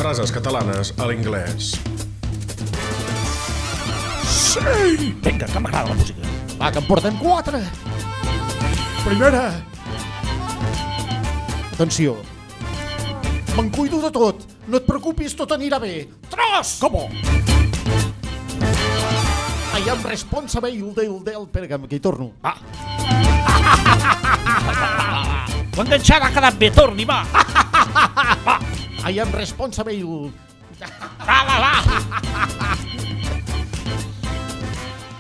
Frases catalanes a l'inglès. Sí! Vinga, que m'agrada la música. Va, que en portem 4. Primera. Atenció. Me'n cuido de tot. No et preocupis, tot anirà bé. Tros! Com? I am responsible del... Espera, que hi torno. Va. L'enganxada ha quedat bé, torni, va. Va. I am responsible... Va.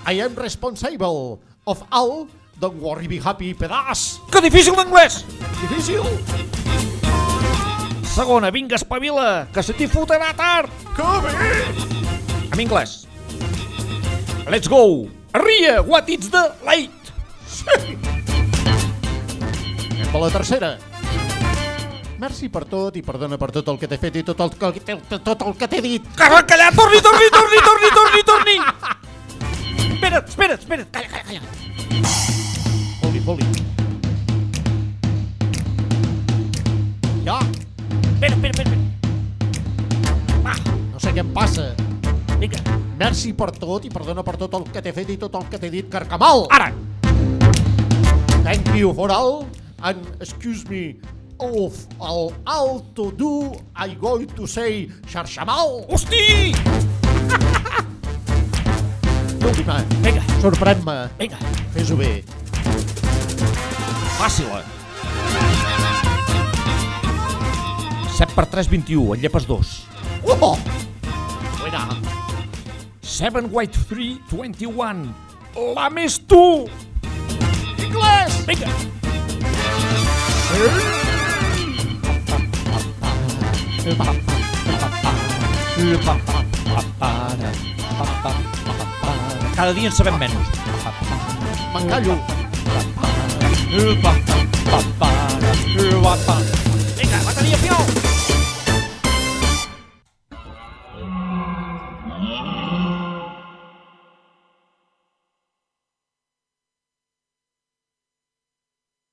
I am responsible of all. Don't worry, be happy, pedaç. Que difícil d'anglès. Difícil. Segona, vinga, espavila, que se t'hi fotrà tard. Que bé. En anglès. Let's go. Arria, what is the late? Sí. Anem per la tercera. Merci per tot i perdona per tot el que t'he fet i tot el que t'he dit. Callar, torni. Espera't. Calla. Foli. Ja. Espera. Va, No sé què em passa. vinga. Merci per tot i perdona per tot el que t'he fet i tot el que t'he dit, Carcamal. Ara. Thank you for all and excuse me of all to do I going to say xarxamal. Hosti! L'última. Vinga. Sorprèn-me. Vinga. Fes-ho bé. Fàcil. 7 per 3, 21, en llepes 2. Oh! Buena. 7 white 3, 21. La més tu! Inglès! Vinga. Cada dia en sabem menys. M'encallo. Vinga, bateria, fiol!